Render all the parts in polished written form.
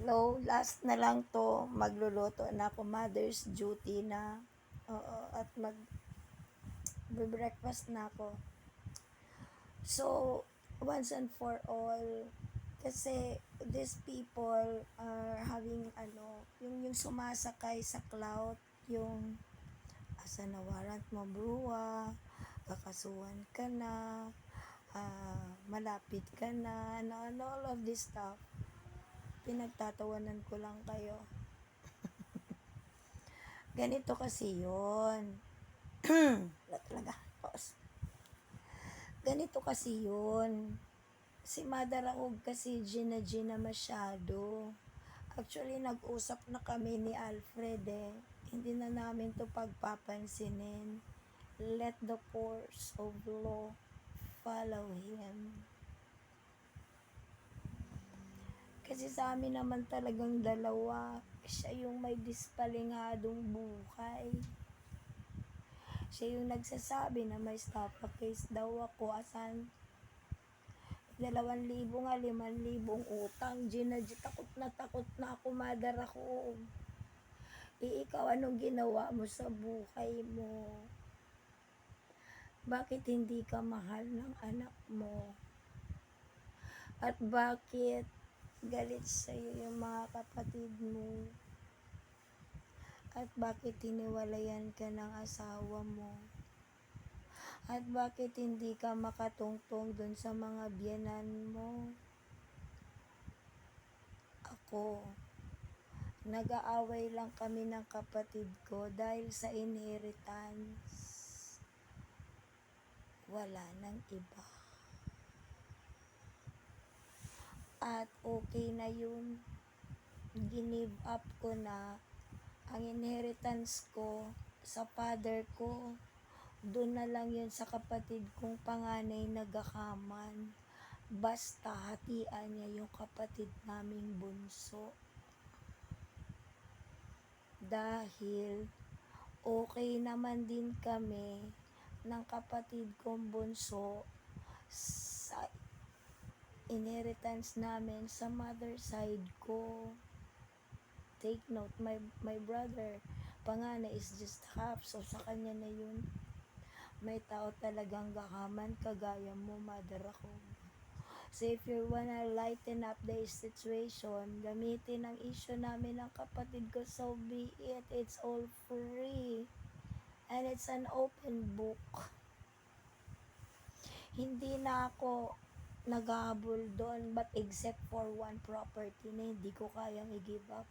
Hello, last na lang to. Magluluto na ako. Mother's duty na. Oo, at breakfast na ako. So, once and for all, kasi these people are having yung sumasakay sa clout, yung asa na warrant mo bruwa, kakasuhan ka na, malapit ka na, and all of this stuff. Pinagtatawanan ko lang kayo. Ganito kasi yun. Wala talaga. Pause. Ganito kasi yun. Si Mother Raoub kasi Gina masyado. Actually, nag-usap na kami ni Alfred eh. Hindi na namin to pagpapansinin. Let the course of law follow him. Kasi sa amin naman talagang dalawa, siya yung may dispalingadong buhay. Siya yung nagsasabi na may stoppa case daw ako, asan 2,000 nga, 5,000 utang. Takot na ako, Mother ako. Ikaw, anong ginawa mo sa buhay mo? Bakit hindi ka mahal ng anak mo? At bakit galit sa'yo yung mga kapatid mo? At bakit hiniwalayan ka ng asawa mo? At bakit hindi ka makatungtong dun sa mga biyenan mo? Ako, nag-aaway lang kami ng kapatid ko dahil sa inheritance. Wala nang iba. At okay na yun. Give up ko na ang inheritance ko sa father ko. Doon na lang yun sa kapatid kong panganay nagakaman. Basta hatian niya yung kapatid naming bunso. Dahil okay naman din kami ng kapatid kong bunso sa inheritance namin sa mother side ko. Take note, my brother panganay is just half, so sa kanya na yun. May tao talagang gakaman kagaya mo, Mother ako. So if you wanna lighten up the situation, gamitin ang issue namin ng kapatid ko, so be it. It's all free. And it's an open book. Hindi na ako naghahabol doon, but except for one property na hindi ko kayang i-give up.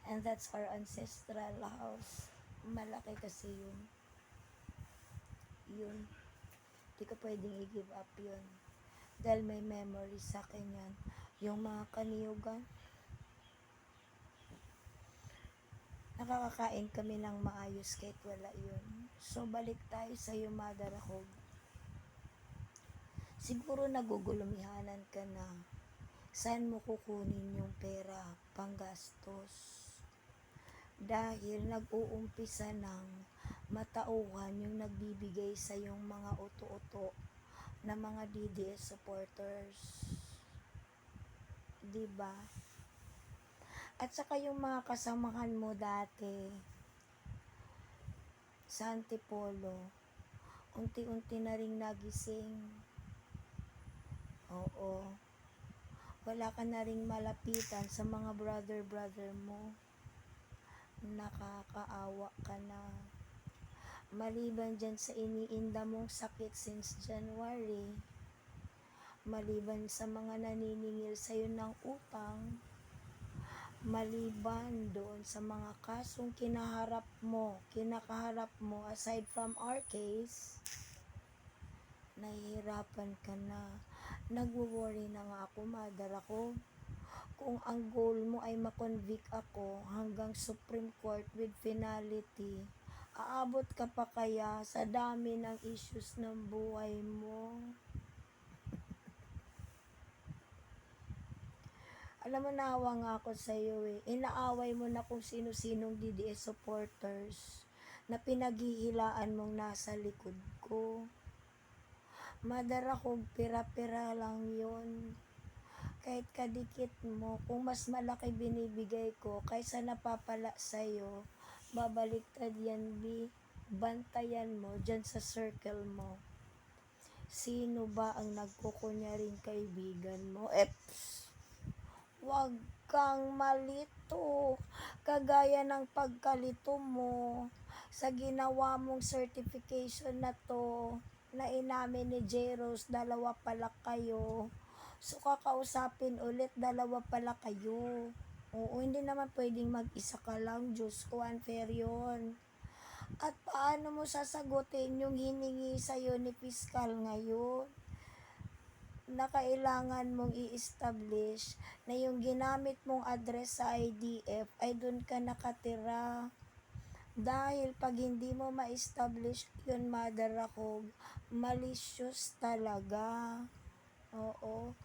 And that's our ancestral house. Malaki kasi yun. Hindi ko pwedeng i-give up yun. Dahil may memory sa akin yan. Yung mga kaniyugan, nakakakain kami ng maayos kahit wala yun. So, balik tayo sa iyo, Mother ako. Siguro nagugulumihanan ka na. Saan mo kukunin yung pera panggastos? Dahil nag-uumpisa ng matauhan yung nagbibigay sa yung mga uto-uto na mga DDS supporters. Diba? At saka yung mga kasamahan mo dati sa Antipolo, unti-unti na ring nagising. Oo. Wala ka na ring malapitan sa mga brother mo. Nakakaawa ka na. Maliban dyan sa iniinda mong sakit since January, maliban sa mga naniningil sa'yo ng utang, maliban doon sa mga kasong kinakaharap mo, aside from our case, nahihirapan ka na. Nagwo-worry na nga ako, Mother ako. Kung ang goal mo ay makonvict ako hanggang Supreme Court with finality, aabot ka pa kaya sa dami ng issues ng buhay mo? Alam mo, naawa nga ako sa iyo eh. Inaaway mo na kung sino-sinong DDS supporters na pinaghihilaan mong nasa likod ko. Mother ako, pira-pira lang yun. kahit kadikit mo, kung mas malaki binibigay ko kaysa napapala sa'yo, babaliktad yan, B. Bantayan mo dyan sa circle mo. Sino ba ang nagkukunyaring kaibigan mo? Wag kang malito. Kagaya ng pagkalito mo sa ginawa mong certification na to, na inamin ni Jeros, dalawa pala kayo. So, kakausapin ulit, dalawa pala kayo. Oo, hindi naman pwedeng mag-isa ka lang. Diyos ko, unfair yun. At paano mo sasagutin yung hiningi sa'yo ni Piskal ngayon? Na kailangan mong i-establish na yung ginamit mong address sa IDF ay doon ka nakatira. Dahil pag hindi mo ma-establish yun, Mother Rakog, malicious talaga. Oo.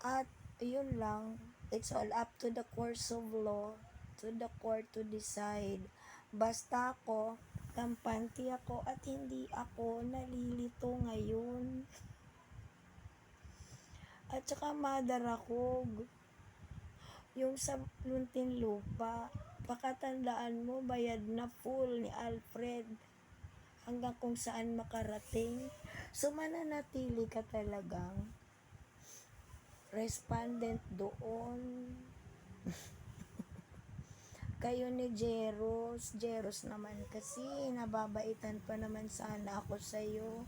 At yun lang, it's all up to the course of law, to the court to decide. Basta ako, kampante ako at hindi ako nalilito ngayon. At saka, Mother Rakog, yung sa Muntinlupa, pakatandaan mo, bayad na full ni Alfred hanggang kung saan makarating. So, mananatili ka talagang respondent doon. Kayo ni Jeros naman kasi, nababaitan pa naman sana ako sa'yo.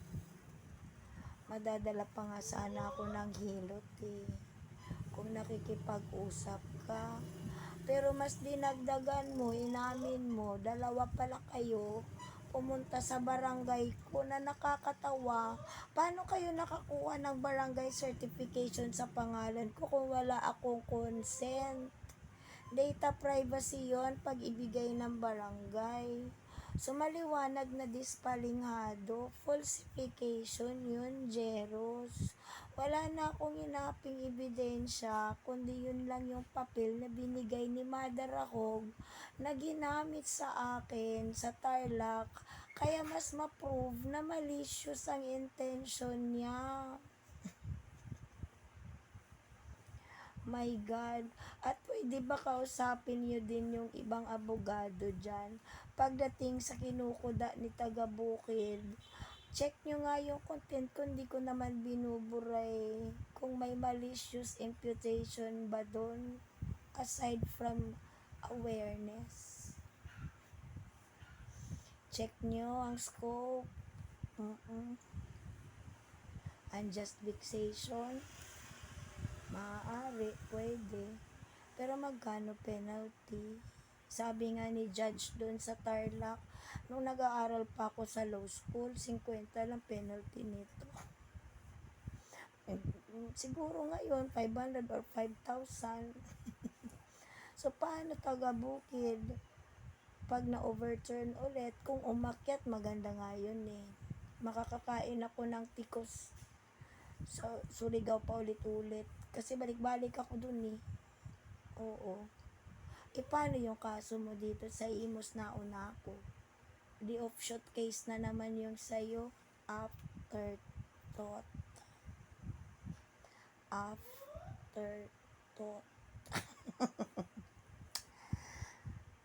Madadala pa nga sana ako ng hilot kung nakikipag-usap ka. Pero mas dinagdagan mo, inamin mo, dalawa pala kayo, pumunta sa barangay ko na nakakatawa. Paano kayo nakakuha ng barangay certification sa pangalan ko kung wala akong consent? Data privacy yon pag ibigay ng barangay. So, maliwanag na dispalinghado, falsification yun, Jeros. Wala na akong inaping ebidensya, kundi yun lang yung papel na binigay ni Mother Rakog na ginamit sa akin sa Tarlac, kaya mas ma-prove na malicious ang intention niya. My God. At pwede ba kausapin nyo din yung ibang abogado dyan? Pagdating sa kinukuda ni taga-Bukid, check nyo nga yung content ko, hindi ko naman binuburay kung may malicious imputation ba doon aside from awareness. Check nyo ang scope. Unjust vexation, maaari, pwede. Pero magkano penalty? Sabi nga ni judge doon sa Tarlac, nung nag-aaral pa ako sa law school, 50 lang penalty nito. Siguro ngayon, 500 or 5,000. So, paano taga-Bukid? Pag na-overturn ulit, kung umakyat, maganda nga yun makakakain ako ng tikos. So, Surigao pa ulit-ulit. Kasi balik-balik ako dun Oo. Paano yung kaso mo dito sa Imus na una ako? The offshoot case na naman yung sa'yo. Afterthought.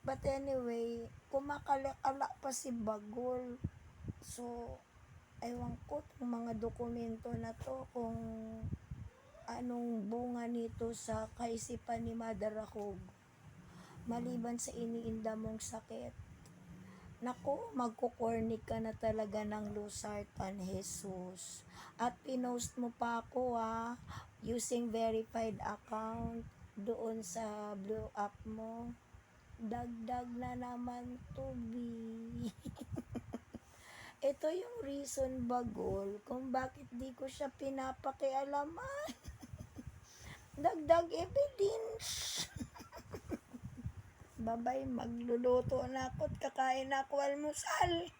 But anyway, kumakala pa si Bagol. So, ewan ko itong mga dokumento na to kung anong bunga nito sa kaisipan ni Mother Rakog. Maliban sa iniinda mong sakit. Naku, magkukornik ka na talaga ng Luzartan, Jesus. At pinost mo pa ako using verified account doon sa blue app mo. Dagdag na naman to, be. Ito yung reason, Bagol, kung bakit di ko siya pinapakialaman. Dagdag evidence. Babay, magluluto na ako at kakain na ako almusal.